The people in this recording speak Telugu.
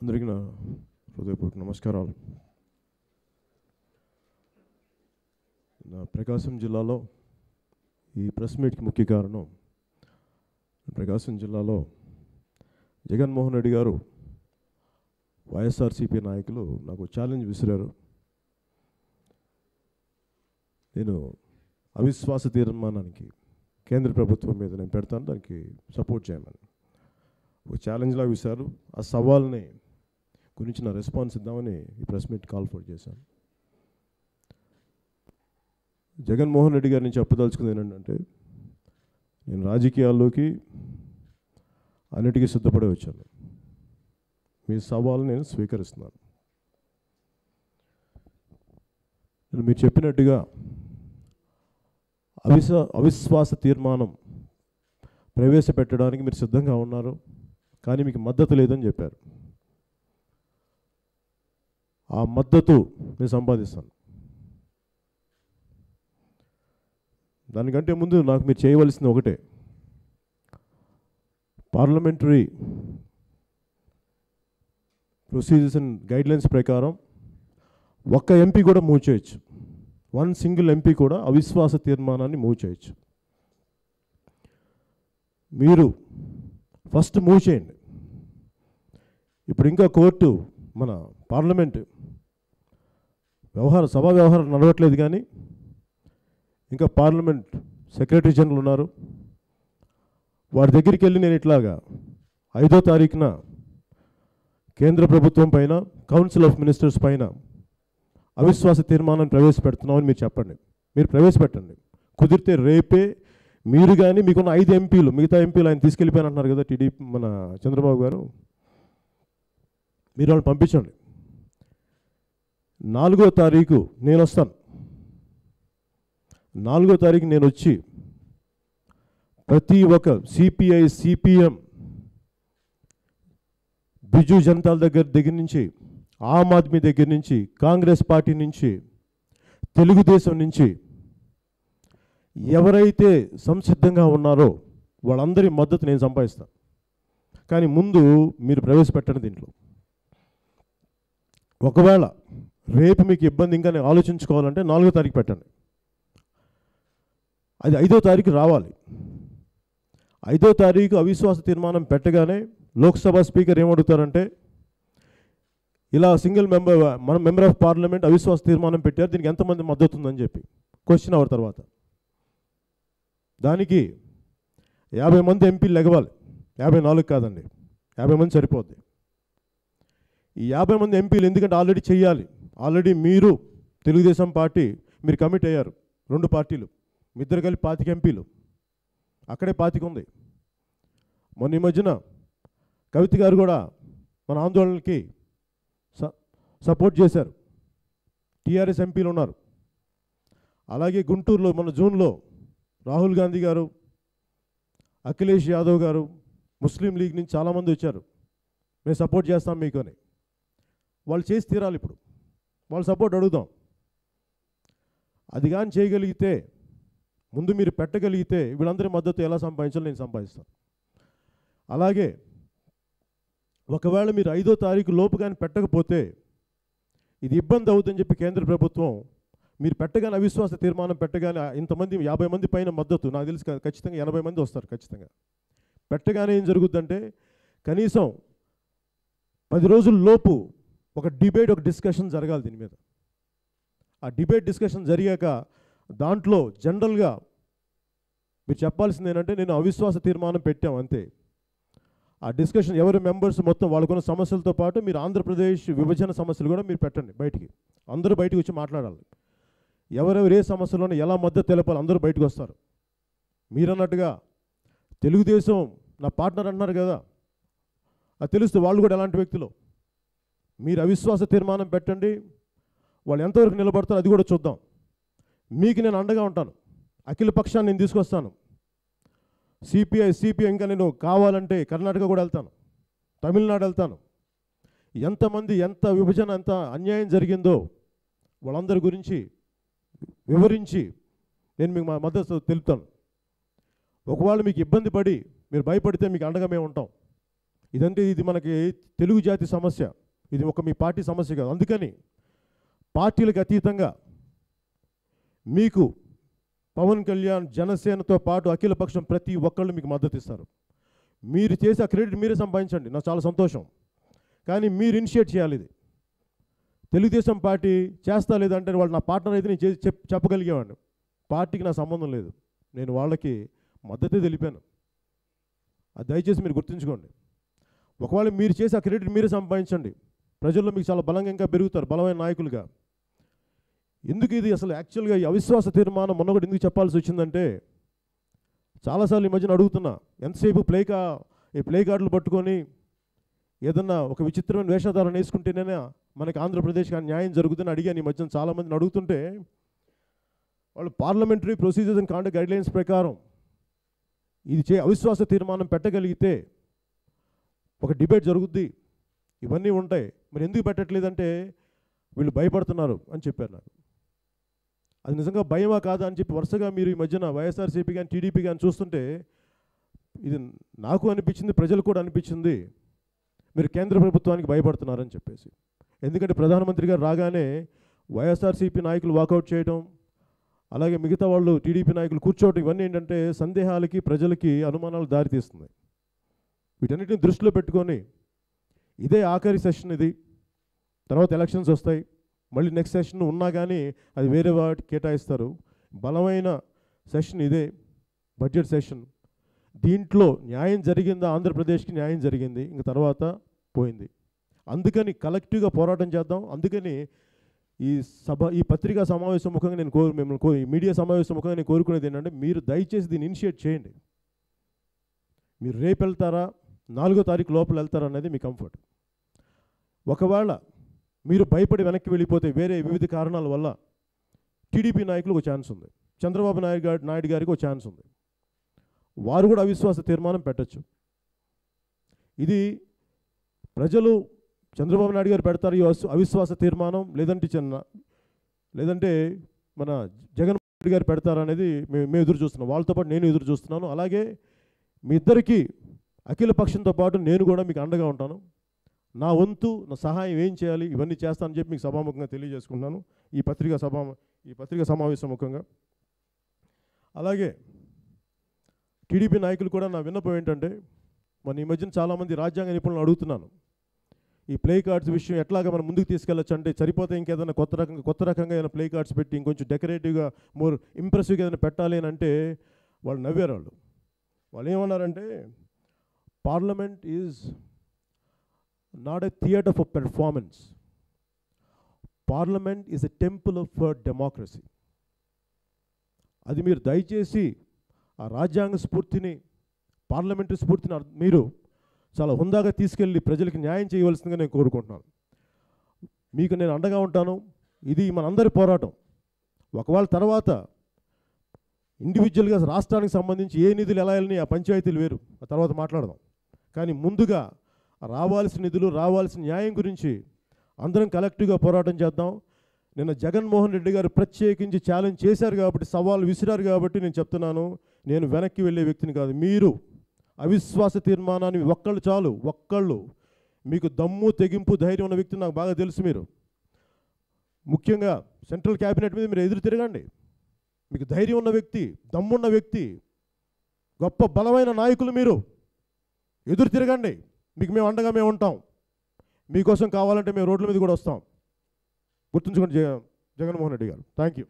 అందరికీ నా హృదయపూర్వక నమస్కారాలు. నా ప్రకాశం జిల్లాలో ఈ ప్రెస్ మీట్కి ముఖ్య కారణం, ప్రకాశం జిల్లాలో జగన్మోహన్ రెడ్డి గారు వైఎస్ఆర్సీపీ నాయకులు నాకు ఛాలెంజ్ విసిరారు. నేను అవిశ్వాస తీర్మానానికి కేంద్ర ప్రభుత్వం మీద నేను పెడతాను, దానికి సపోర్ట్ చేయమని ఒక ఛాలెంజ్లా విసిరారు. ఆ సవాల్ని గురించి నా రెస్పాన్స్ ఇద్దామని ఈ ప్రెస్ మీట్ కాల్ ఫర్ చేశాను. జగన్మోహన్ రెడ్డి గారిని చెప్పదలుచుకుంది ఏంటంటే, నేను రాజకీయాల్లోకి అన్నిటికీ సిద్ధపడి వచ్చాను. మీ సవాల్ని నేను స్వీకరిస్తున్నాను. నేను మీరు చెప్పినట్టుగా అవిశ్వాస తీర్మానం ప్రవేశపెట్టడానికి మీరు సిద్ధంగా ఉన్నారు, కానీ మీకు మద్దతు లేదని చెప్పారు. ఆ మద్దతు నేను సంపాదిస్తాను. దానికంటే ముందు నాకు మీరు చేయవలసింది ఒకటే, పార్లమెంటరీ ప్రొసీజర్స్ అండ్ గైడ్లైన్స్ ప్రకారం ఒక్క ఎంపీ కూడా మూవ్ చేయొచ్చు. వన్ సింగిల్ ఎంపీ కూడా అవిశ్వాస తీర్మానాన్ని మూవ్ చేయొచ్చు. మీరు ఫస్ట్ మూవ్ చేయండి. ఇప్పుడు ఇంకా కోర్టు, మన పార్లమెంట్ సభా వ్యవహారం నడవట్లేదు, కానీ ఇంకా పార్లమెంట్ సెక్రటరీ జనరల్ ఉన్నారు. వారి దగ్గరికి వెళ్ళి నేను ఇట్లాగా 5వ తారీఖున కేంద్ర ప్రభుత్వం పైన, కౌన్సిల్ ఆఫ్ మినిస్టర్స్ పైన అవిశ్వాస తీర్మానాన్ని ప్రవేశపెడుతున్నామని మీరు చెప్పండి. మీరు ప్రవేశపెట్టండి. కుదిరితే రేపే మీరు కానీ మీకున్న 5 ఎంపీలు, మిగతా ఎంపీలు ఆయన తీసుకెళ్ళిపోయానంటున్నారు కదా టీడీపీ, మన చంద్రబాబు గారు, మీరు వాళ్ళని పంపించండి. 4వ తారీఖు నేను వస్తాను. 4వ తారీఖు నేను వచ్చి ప్రతి ఒక్క సిపిఐ, సిపిఎం, బిజు జనతాల దగ్గర నుంచి, ఆమ్ ఆద్మీ దగ్గర నుంచి, కాంగ్రెస్ పార్టీ నుంచి, తెలుగుదేశం నుంచి ఎవరైతే సంసిద్ధంగా ఉన్నారో వాళ్ళందరి మద్దతు నేను సంపాదిస్తాను. కానీ ముందు మీరు ప్రవేశపెట్టండి దీంట్లో. ఒకవేళ రేపు మీకు ఇబ్బంది ఇంకా నేను ఆలోచించుకోవాలంటే 4వ తారీఖు పెట్టండి. అది 5వ తారీఖు రావాలి. 5వ తారీఖు అవిశ్వాస తీర్మానం పెట్టగానే లోక్సభ స్పీకర్ ఏమడుగుతారంటే, ఇలా మన మెంబర్ ఆఫ్ పార్లమెంట్ అవిశ్వాస తీర్మానం పెట్టారు, దీనికి ఎంతమంది మద్దతు ఉందని చెప్పి క్వశ్చన్ అవర్ తర్వాత దానికి 50 మంది ఎంపీలు లెగవాలి. 54 కాదండి, 50 మంది సరిపోద్ది. ఈ 50 మంది ఎంపీలు ఎందుకంటే ఆల్రెడీ చెయ్యాలి. ఆల్రెడీ మీరు తెలుగుదేశం పార్టీ మీరు కమిట్ అయ్యారు. 2 పార్టీలు, మీ ఇద్దరు కలిపి 25 ఎంపీలు, అక్కడే 25 ఉంది. మొన్న ఈ మధ్యన కవిత గారు కూడా మన ఆందోళనకి సపోర్ట్ చేశారు. టీఆర్ఎస్ ఎంపీలు ఉన్నారు. అలాగే గుంటూరులో మన జూన్లో రాహుల్ గాంధీ గారు, అఖిలేష్ యాదవ్ గారు, ముస్లిం లీగ్ నుంచి చాలామంది వచ్చారు. మేము సపోర్ట్ చేస్తాం మీకు అని. వాళ్ళు చేసి తీరాలి. ఇప్పుడు వాళ్ళ సపోర్ట్ అడుగుదాం. అది కానీ చేయగలిగితే, ముందు మీరు పెట్టగలిగితే వీళ్ళందరి మద్దతు ఎలా సంపాదించాలో నేను సంపాదిస్తాను. అలాగే ఒకవేళ మీరు 5వ తారీఖు లోపు కానీ పెట్టకపోతే ఇది ఇబ్బంది అవుతుందని చెప్పి కేంద్ర ప్రభుత్వం, మీరు పెట్టగానే అవిశ్వాస తీర్మానం పెట్టగానే ఇంతమంది 50 మంది పైన మద్దతు, నాకు తెలిసి ఖచ్చితంగా 80 మంది వస్తారు ఖచ్చితంగా. పెట్టగానే ఏం జరుగుద్దంటే, కనీసం 10 రోజుల లోపు ఒక డిబేట్, ఒక డిస్కషన్ జరగాలి దీని మీద. ఆ డిబేట్ డిస్కషన్ జరిగాక దాంట్లో జనరల్గా మీరు చెప్పాల్సింది ఏంటంటే, నేను అవిశ్వాస తీర్మానం పెట్టాం అంతే. ఆ డిస్కషన్ ఎవరి మెంబర్స్ మొత్తం వాళ్ళకున్న సమస్యలతో పాటు మీరు ఆంధ్రప్రదేశ్ విభజన సమస్యలు కూడా మీరు పెట్టండి బయటికి. అందరూ బయటకు వచ్చి మాట్లాడాలి. ఎవరెవరు ఏ సమస్యలోనే ఎలా మద్దతు తెలపాలి, అందరూ బయటకు వస్తారు. మీరన్నట్టుగా తెలుగుదేశం నా పార్ట్నర్ అంటున్నారు కదా, అది తెలుస్తే వాళ్ళు కూడా ఎలాంటి వ్యక్తులు. మీరు అవిశ్వాస తీర్మానం పెట్టండి, వాళ్ళు ఎంతవరకు నిలబడతారో అది కూడా చూద్దాం. మీకు నేను అండగా ఉంటాను. అఖిల పక్షాన్ని నేను తీసుకొస్తాను. సిపిఐ, సిపిఎం, ఇంకా నేను కావాలంటే కర్ణాటక కూడా వెళ్తాను, తమిళనాడు వెళ్తాను. ఎంతమంది ఎంత విభజన, ఎంత అన్యాయం జరిగిందో వాళ్ళందరి గురించి వివరించి నేను మీకు మా మద్దతు తెలుపుతాను. ఒకవేళ మీకు ఇబ్బంది పడి మీరు భయపడితే మీకు అండగా మేము ఉంటాం. ఇది మనకి తెలుగు జాతి సమస్య, ఇది ఒక మీ పార్టీ సమస్య కాదు. అందుకని పార్టీలకు అతీతంగా మీకు పవన్ కళ్యాణ్, జనసేనతో పాటు అఖిలపక్షం ప్రతి ఒక్కళ్ళు మీకు మద్దతు ఇస్తారు. మీరు చేసే క్రెడిట్ మీరే సంపాదించండి, నాకు చాలా సంతోషం. కానీ మీరు ఇనిషియేట్ చేయాలి. ఇది తెలుగుదేశం పార్టీ చేస్తా లేదంటే వాళ్ళు నా పార్ట్నర్ అయితే నేను చెప్పగలిగేవాడిని. పార్టీకి నా సంబంధం లేదు, నేను వాళ్ళకి మద్దతే తెలిపాను. అది దయచేసి మీరు గుర్తుంచుకోండి. ఒకవేళ మీరు చేసి ఆ క్రెడిట్ మీరే సంపాదించండి, ప్రజల్లో మీకు చాలా బలంగా ఇంకా పెరుగుతారు, బలమైన నాయకులుగా. ఎందుకు ఇది అసలు యాక్చువల్గా ఈ అవిశ్వాస తీర్మానం మొన్న కూడా ఎందుకు చెప్పాల్సి వచ్చిందంటే, చాలాసార్లు ఈ మధ్యన అడుగుతున్నా, ఎంతసేపు ఈ ప్లే కార్డులు పట్టుకొని ఏదన్నా ఒక విచిత్రమైన వేషధారణ వేసుకుంటేనే మనకి ఆంధ్రప్రదేశ్కి న్యాయం జరుగుతుందని అడిగాను ఈ మధ్యన చాలామందిని అడుగుతుంటే, వాళ్ళు parliamentary procedures and conduct guidelines ప్రకారం ఇది అవిశ్వాస తీర్మానం పెట్టగలిగితే ఒక డిబేట్ జరుగుద్ది, ఇవన్నీ ఉంటాయి, మరి ఎందుకు పెట్టట్లేదంటే వీళ్ళు భయపడుతున్నారు అని చెప్పారు నాకు. అది నిజంగా భయమా కాదా అని చెప్పి వరుసగా మీరు ఈ మధ్యన వైఎస్ఆర్సీపీ కానీ టీడీపీ కానీ చూస్తుంటే ఇది నాకు అనిపించింది, ప్రజలు కూడా అనిపించింది, మీరు కేంద్ర ప్రభుత్వానికి భయపడుతున్నారని చెప్పేసి. ఎందుకంటే ప్రధానమంత్రి గారు రాగానే వైఎస్ఆర్సీపీ నాయకులు వాకౌట్ చేయడం, అలాగే మిగతా వాళ్ళు టీడీపీ నాయకులు కూర్చోవడం, ఇవన్నీ ఏంటంటే సందేహాలకి, ప్రజలకి అనుమానాలు దారితీస్తుంది. వీటన్నిటిని దృష్టిలో పెట్టుకొని ఇదే ఆఖరి సెషన్, ఇది తర్వాత ఎలక్షన్స్ వస్తాయి, మళ్ళీ నెక్స్ట్ సెషన్ ఉన్నా కానీ అది వేరే వాటికి కేటాయిస్తారు. బలమైన సెషన్ ఇదే, బడ్జెట్ సెషన్. దీంట్లో న్యాయం జరిగిందా? ఆంధ్రప్రదేశ్కి న్యాయం జరిగింది, ఇంక తర్వాత పోయింది. అందుకని కలెక్టివ్గా పోరాటం చేద్దాం. అందుకని ఈ పత్రికా సమావేశం ముఖంగా నేను మిమ్మల్ని మీడియా సమావేశం ముఖంగా నేను కోరుకునేది ఏంటంటే, మీరు దయచేసి దీన్ని ఇనిషియేట్ చేయండి. మీరు రేపు వెళ్తారా, 4వ తారీఖు లోపల వెళ్తారా అనేది మీ కంఫర్ట్. ఒకవేళ మీరు భయపడి వెనక్కి వెళ్ళిపోతే వేరే వివిధ కారణాల వల్ల టీడీపీ నాయకులకు ఒక ఛాన్స్ ఉంది, చంద్రబాబు నాయుడు గారికి ఒక ఛాన్స్ ఉంది, వారు కూడా అవిశ్వాస తీర్మానం పెట్టచ్చు. ఇది ప్రజలు చంద్రబాబు నాయుడు గారు పెడతారు ఈ అవిశ్వాస తీర్మానం, లేదంటే మన జగన్మోహన్ రెడ్డి గారు పెడతారనేది మేము ఎదురు చూస్తున్నాం. వాళ్ళతో పాటు నేను ఎదురు చూస్తున్నాను. అలాగే మీ ఇద్దరికీ అఖిల పక్షంతో పాటు నేను కూడా మీకు అండగా ఉంటాను. నా వంతు, నా సహాయం ఏం చేయాలి ఇవన్నీ చేస్తానని చెప్పి మీకు సభాముఖంగా తెలియజేసుకున్నాను ఈ పత్రికా సమావేశం ముఖంగా. అలాగే టీడీపీ నాయకులు కూడా నా విన్నపం ఏంటంటే, మన ఈ మధ్యన చాలామంది రాజ్యాంగ నిపుణులను అడుగుతున్నాను, ఈ ప్లే కార్డ్స్ విషయం ఎట్లాగా మనం ముందుకు తీసుకెళ్ళచ్చు అంటే, సరిపోతే ఇంకేదైనా కొత్త రకంగా ఏదైనా ప్లే కార్డ్స్ పెట్టి ఇంకొంచెం డెకరేటివ్గా మోర్ ఇంప్రెసివ్గా ఏదైనా పెట్టాలి అని అంటే వాళ్ళు నవ్వారు. వాళ్ళు ఏమన్నారంటే, parliament is not a theatre for performance, parliament is a temple for democracy. అది మీరు దయచేసి ఆ రాజ్యాంగ స్ఫూర్తిని, పార్లమెంటరీ స్ఫూర్తిని మీరు చాలా హుందాగా తీసుకెళ్ళి ప్రజలకు న్యాయం చేయవలసిందిగా నేను కోరుకుంటున్నాను. మీకు నేను అండగా ఉంటాను. ఇది మనందరి పోరాటం. ఒకవేళ తర్వాత ఇండివిజువల్గా రాష్ట్రానికి సంబంధించి ఏ నిధులు ఎలా వెళ్ళని ఆ పంచాయతీలు వేరు, ఆ తర్వాత మాట్లాడదాం. కానీ ముందుగా రావాల్సిన నిధులు, రావాల్సిన న్యాయం గురించి అందరం కలెక్టివ్గా పోరాటం చేద్దాం. నిన్న జగన్మోహన్ రెడ్డి గారు ప్రత్యేకించి ఛాలెంజ్ చేశారు కాబట్టి, సవాల్ విసిరారు కాబట్టి నేను చెప్తున్నాను, నేను వెనక్కి వెళ్ళే వ్యక్తిని కాదు. మీరు అవిశ్వాస తీర్మానాన్ని ఒక్కళ్ళు చాలు, ఒక్కళ్ళు, మీకు దమ్ము, తెగింపు, ధైర్యం ఉన్న వ్యక్తి నాకు బాగా తెలుసు. మీరు ముఖ్యంగా సెంట్రల్ క్యాబినెట్ మీద మీరు ఎదురు తిరగండి. మీకు ధైర్యం ఉన్న వ్యక్తి, దమ్మున్న వ్యక్తి, గొప్ప బలమైన నాయకులు, మీరు ఎదురు తిరగండి. మీకు మేము అండగా మేము ఉంటాం. మీకోసం కావాలంటే మేము రోడ్ల మీద కూడా వస్తాం. గుర్తుంచుకోండి జగన్మోహన్ రెడ్డి గారు. Thank you.